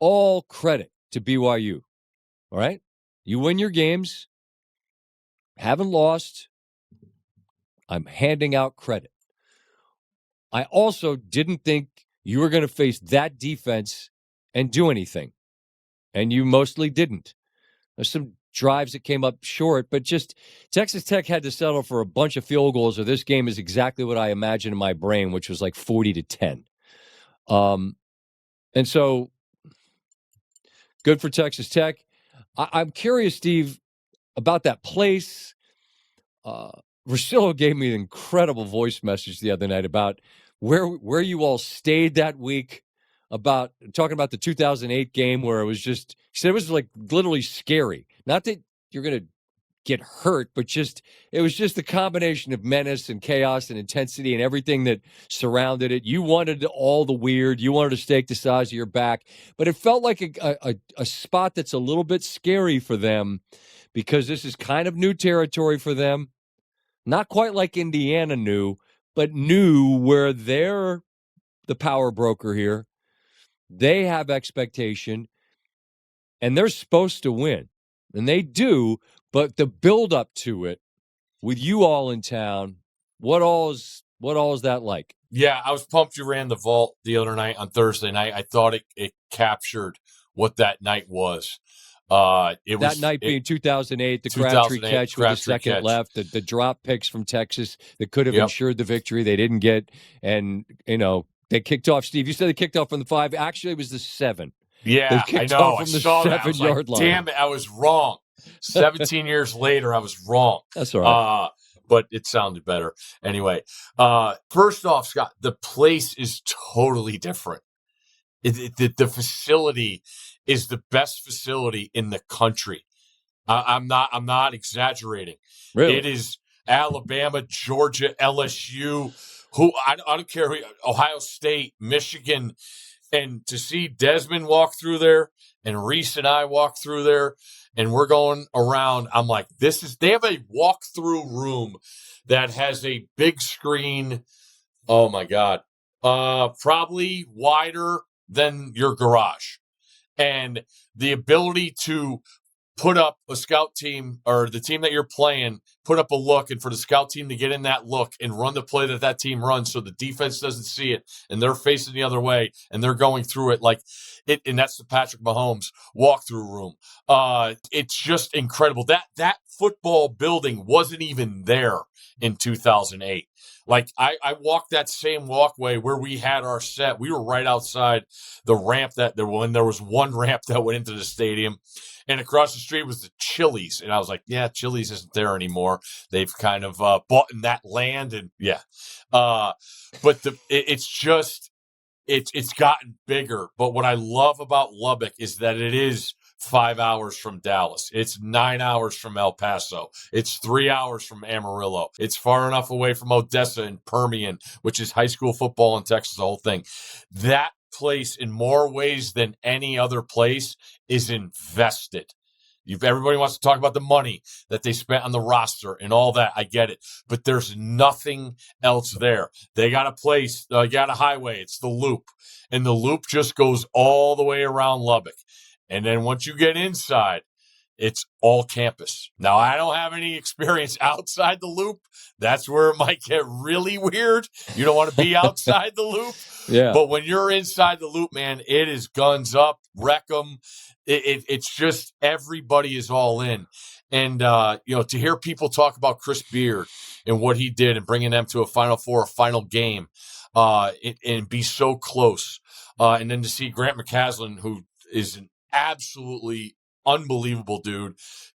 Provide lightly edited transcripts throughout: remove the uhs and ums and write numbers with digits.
all credit to BYU. All right? You win your games, haven't lost. I'm handing out credit. I also didn't think you were going to face that defense and do anything. And you mostly didn't. There's some drives that came up short, but just Texas Tech had to settle for a bunch of field goals, or this game is exactly what I imagined in my brain, which was like 40-10. And so good for Texas Tech. I'm curious, Steve, about that place. Rosillo gave me an incredible voice message the other night about where you all stayed that week, about talking about the 2008 game where it was just, he said it was like literally scary. Not that you're going to get hurt, but just, it was just the combination of menace and chaos and intensity and everything that surrounded it. You wanted all the weird, you wanted to stake the size of your back, but it felt like a spot that's a little bit scary for them because this is kind of new territory for them. Not quite like Indiana knew, but knew where they're the power broker here. They have expectation, and they're supposed to win. And they do, but the build-up to it, with you all in town, what all is that like? Yeah, I was pumped you ran the vault the other night on Thursday night. I thought it captured what that night was. That night being 2008, the Crabtree catch with a second left, the drop picks from Texas that could have ensured the victory. They didn't get, and they kicked off. Steve, you said they kicked off from the 5. Actually, it was the 7. Yeah, I know. I saw that. I was like, line. damn it, I was wrong. 17 years later, I was wrong. That's all right. But it sounded better anyway. First off, Scott, the place is totally different. The facility is the best facility in the country. I'm not exaggerating. Really? It is Alabama, Georgia, LSU, I don't care who, Ohio State, Michigan, and to see Desmond walk through there and Reese and I walk through there and we're going around, I'm like, they have a walk-through room that has a big screen. Oh my God. Probably wider than your garage. And the ability to put up a scout team or the team that you're playing, put up a look, and for the scout team to get in that look and run the play that team runs so the defense doesn't see it and they're facing the other way and they're going through it like it. And that's the Patrick Mahomes walkthrough room. It's just incredible. That football building wasn't even there in 2008. Like I walked that same walkway where we had our set. We were right outside the ramp when there was one ramp that went into the stadium. And across the street was the Chili's. And I was like, yeah, Chili's isn't there anymore. They've kind of bought in that land. And yeah. But it's gotten bigger. But what I love about Lubbock is that it is 5 hours from Dallas. It's 9 hours from El Paso. It's 3 hours from Amarillo. It's far enough away from Odessa and Permian, which is high school football in Texas, the whole thing. That place, in more ways than any other place, is invested. Everybody wants to talk about the money that they spent on the roster and all that. I get it. But there's nothing else there. They got a place, got a highway. It's the Loop. And the Loop just goes all the way around Lubbock. And then once you get inside, it's all campus. Now, I don't have any experience outside the Loop. That's where it might get really weird. You don't want to be outside the Loop. Yeah. But when you're inside the Loop, man, it is guns up, wreck 'em. It's just everybody is all in. And, to hear people talk about Chris Beard and what he did and bringing them to a Final Four, a final game, and be so close. And then to see Grant McCaslin, who is an absolutely unbelievable dude,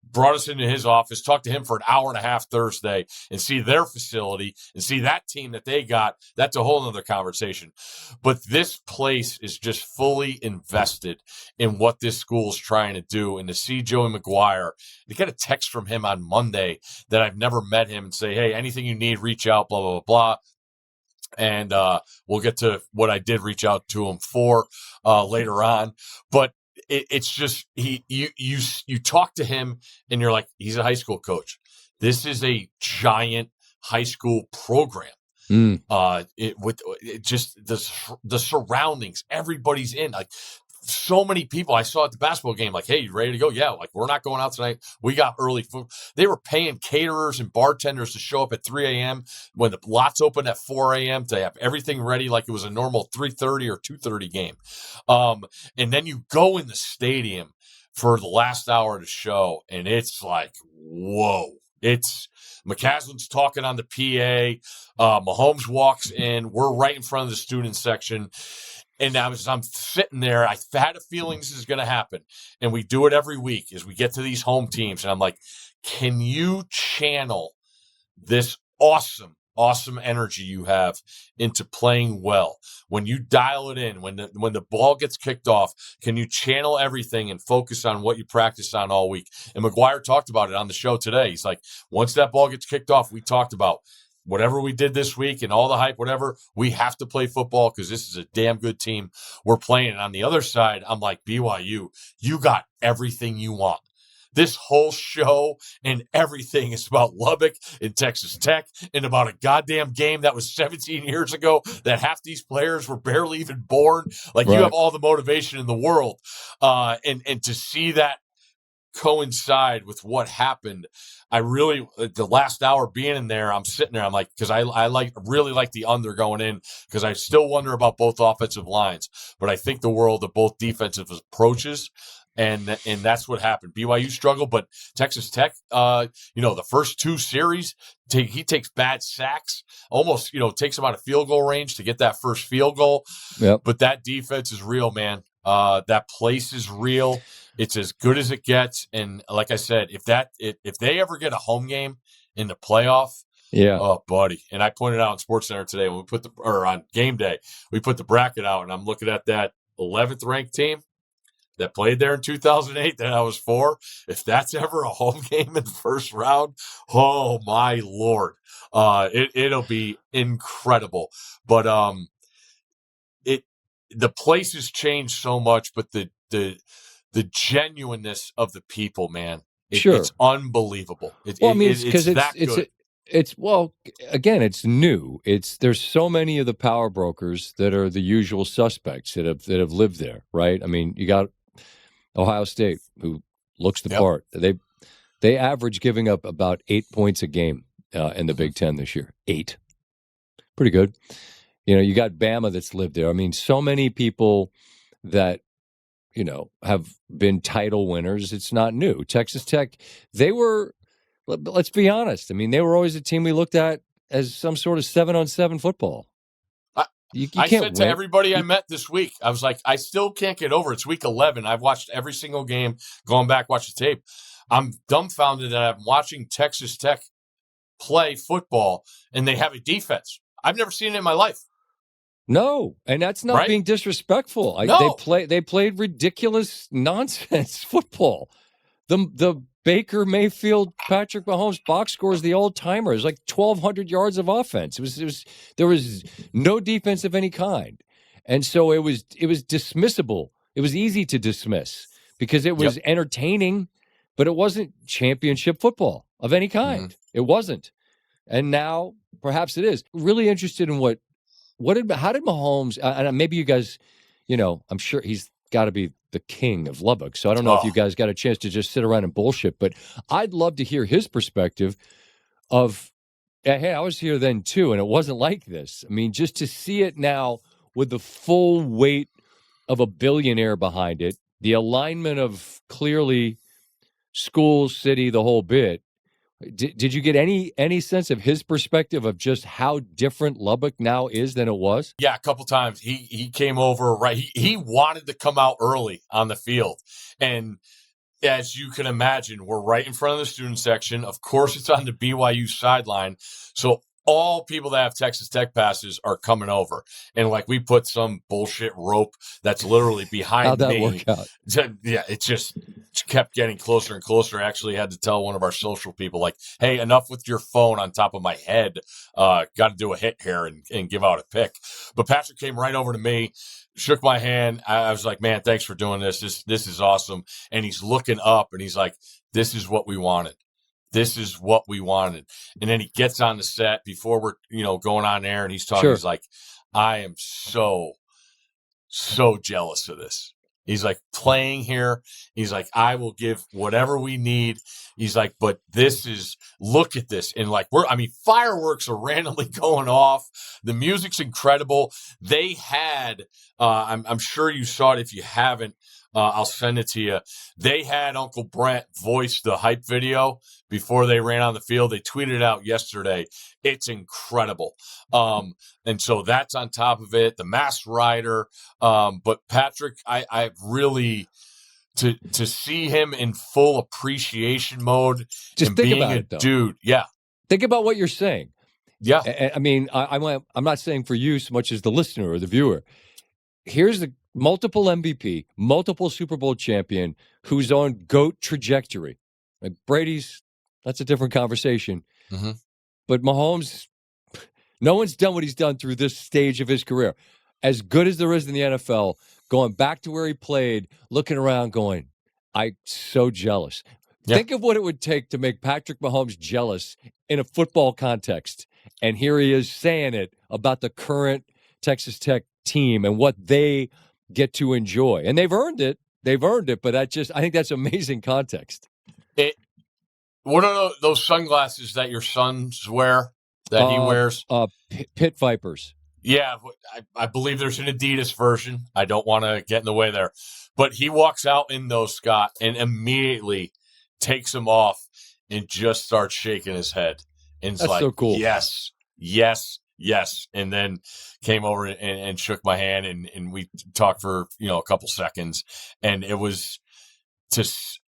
brought us into his office, talked to him for an hour and a half Thursday, and see their facility and see that team that they got. That's a whole nother conversation. But this place is just fully invested in what this school is trying to do. And to see Joey McGuire, they got a text from him on Monday that I've never met him and say, hey, anything you need, reach out, blah, blah, blah, blah. And we'll get to what I did reach out to him for later on. But it's just you talk to him and you're like, he's a high school coach. This is a giant high school program. With just the surroundings, everybody's in. Like so many people I saw at the basketball game, like, hey, you ready to go? Yeah, like, we're not going out tonight. We got early food. They were paying caterers and bartenders to show up at 3 a.m. when the lots opened at 4 a.m. to have everything ready like it was a normal 3:30 or 2:30 game. And then you go in the stadium for the last hour of the show, and it's like, whoa. It's McCaslin's talking on the PA. Mahomes walks in. We're right in front of the student section. And I'm sitting there. I had a feeling this is going to happen. And we do it every week as we get to these home teams. And I'm like, can you channel this awesome energy you have into playing well? When you dial it in, when the ball gets kicked off, can you channel everything and focus on what you practiced on all week? And McGuire talked about it on the show today. He's like, once that ball gets kicked off, we talked about whatever we did this week and all the hype, whatever, we have to play football because this is a damn good team we're playing. And on the other side, I'm like, BYU, you got everything you want. This whole show and everything is about Lubbock and Texas Tech and about a goddamn game that was 17 years ago that half these players were barely even born. Like, right. You have all the motivation in the world. And to see that coincide with what happened, I really, the last hour being in there, I'm sitting there, I'm like, because I really like the under going in, because I still wonder about both offensive lines, but I think the world of both defensive approaches. And that's what happened. BYU struggled, but Texas Tech, the first two series, he takes bad sacks, almost, takes him out of field goal range to get that first field goal. Yep. But that defense is real, man. That place is real. It's as good as it gets. And like I said, if they ever get a home game in the playoff, yeah, oh, buddy. And I pointed out on SportsCenter today when on game day, we put the bracket out, and I'm looking at that 11th ranked team that played there in 2008 that I was for. If that's ever a home game in the first round, oh my Lord, it'll be incredible. But the place has changed so much, but the genuineness of the people, man, it's unbelievable. It's that good. It's new. There's so many of the power brokers that are the usual suspects that have lived there, right? I mean, you got Ohio State, who looks the part. They average giving up about 8 points a game in the Big Ten this year. 8, pretty good. You got Bama that's lived there. I mean, so many people that have been title winners. It's not new. Texas Tech, they were. Let's be honest. I mean, they were always a team we looked at as some sort of 7-on-7 football. You I can't said to everybody I met this week, I was like, I still can't get over it. It's week 11. I've watched every single game, going back, watch the tape. I'm dumbfounded that I'm watching Texas Tech play football, and they have a defense. I've never seen it in my life. No, and that's not being disrespectful. No. They played ridiculous nonsense football. The Baker Mayfield Patrick Mahomes box score is the old timer. It was like 1,200 yards of offense. There was no defense of any kind, and so it was dismissible. It was easy to dismiss because it was entertaining, but it wasn't championship football of any kind. Mm-hmm. It wasn't, and now perhaps it is. Really interested in how did Mahomes? And maybe you guys, I'm sure he's got to be the king of Lubbock. So I don't know if you guys got a chance to just sit around and bullshit, but I'd love to hear his perspective of, hey, I was here then too, and it wasn't like this. I mean, just to see it now with the full weight of a billionaire behind it, the alignment of clearly school, city, the whole bit. Did you get any sense of his perspective of just how different Lubbock now is than it was? Yeah, a couple times. He came over, right? He wanted to come out early on the field. And as you can imagine, we're right in front of the student section. Of course, it's on the BYU sideline. So all people that have Texas Tech passes are coming over. And like we put some bullshit rope that's literally behind How'd that me. work out? Yeah, it just kept getting closer and closer. I actually had to tell one of our social people, like, hey, enough with your phone on top of my head. Got to do a hit here and give out a pick. But Patrick came right over to me, shook my hand. I was like, man, thanks for doing this. This is awesome. And he's looking up and he's like, this is what we wanted. This is what we wanted. And then he gets on the set before we're, going on air, and he's talking. Sure. He's like, I am so jealous of this. He's like, playing here. He's like, I will give whatever we need. He's like, but look at this. And like, fireworks are randomly going off. The music's incredible. They had, I'm sure you saw it. If you haven't, I'll send it to you. They had Uncle Brent voice the hype video before they ran on the field. They tweeted it out yesterday. It's incredible. And so that's on top of it. The Masked Rider. But Patrick, I really, to see him in full appreciation mode, just and think being about a it, though. dude. Yeah. Think about what you're saying. Yeah. I mean, I'm not saying for you so much as the listener or the viewer. Here's the multiple MVP, multiple Super Bowl champion who's on GOAT trajectory. Like Brady's, that's a different conversation. Mm-hmm. But Mahomes, no one's done what he's done through this stage of his career. As good as there is in the NFL, going back to where he played, looking around going, I'm so jealous. Yeah. Think of what it would take to make Patrick Mahomes jealous in a football context. And here he is saying it about the current Texas Tech team and what they get to enjoy. And they've earned it. But I think that's amazing context. What are those sunglasses that your sons wear, that he wears? Pit Vipers. Yeah, I believe there's an Adidas version. I don't want to get in the way there. But he walks out in those, Scott, and immediately takes them off and just starts shaking his head. And it's That's so cool. Yes. And then came over and shook my hand, and we talked for, a couple seconds. And it was just,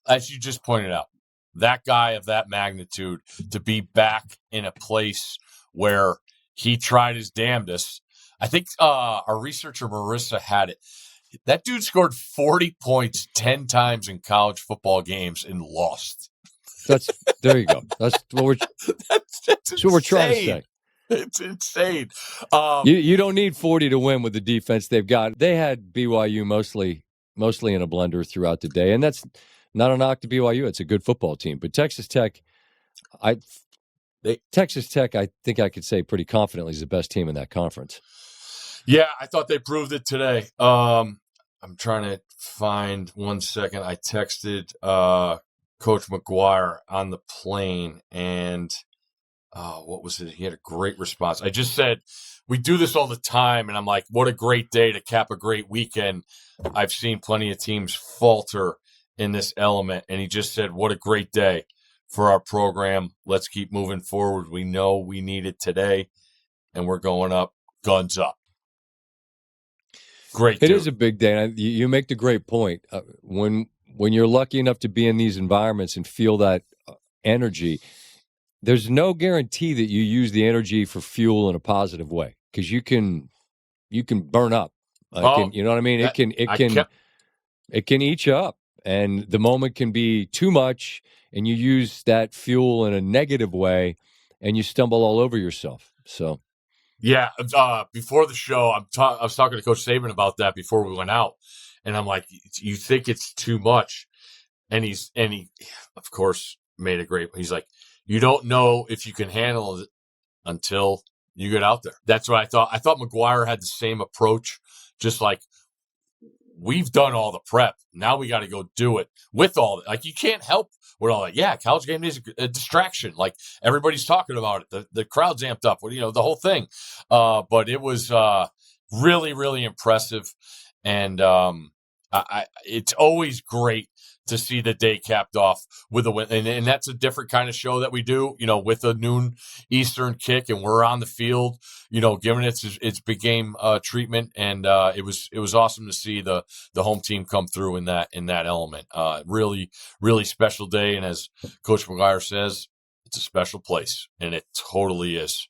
as you just pointed out, that guy of that magnitude to be back in a place where he tried his damnedest. I think our researcher Marissa had it. That dude scored 40 points 10 times in college football games and lost. There you go. That's what we're trying to say. It's insane. You don't need 40 to win with the defense they've got. They had BYU mostly in a blender throughout the day, and that's not a knock to BYU. It's a good football team, but Texas Tech, I think I could say pretty confidently is the best team in that conference. Yeah, I thought they proved it today. I'm trying to find 1 second. I texted Coach McGuire on the plane, and what was it? He had a great response. I just said, we do this all the time, and I'm like, what a great day to cap a great weekend. I've seen plenty of teams falter in this element, and he just said, what a great day for our program. Let's keep moving forward. We know we need it today, and we're going up, guns up. Great. It is a big day. You make the great point. When you're lucky enough to be in these environments and feel that energy, there's no guarantee that you use the energy for fuel in a positive way, because you can burn up. You know what I mean? It can eat you up, and the moment can be too much, and you use that fuel in a negative way, and you stumble all over yourself. So. Yeah, before the show, I was talking to Coach Saban about that before we went out, and I'm like, "You think it's too much?" And he, of course, made a great. He's like, "You don't know if you can handle it until you get out there." That's what I thought. I thought McGuire had the same approach, just like, we've done all the prep. Now we got to go do it with all that. Like, you can't help with all that. Yeah, college game is a distraction. Like, everybody's talking about it. The crowd's amped up. The whole thing. But it was really, really impressive. And it's always great to see the day capped off with a win. And that's a different kind of show that we do, with a noon Eastern kick, and we're on the field, giving its big game treatment. And it was awesome to see the home team come through in that element. Really, really special day. And as Coach McGuire says, it's a special place, and it totally is.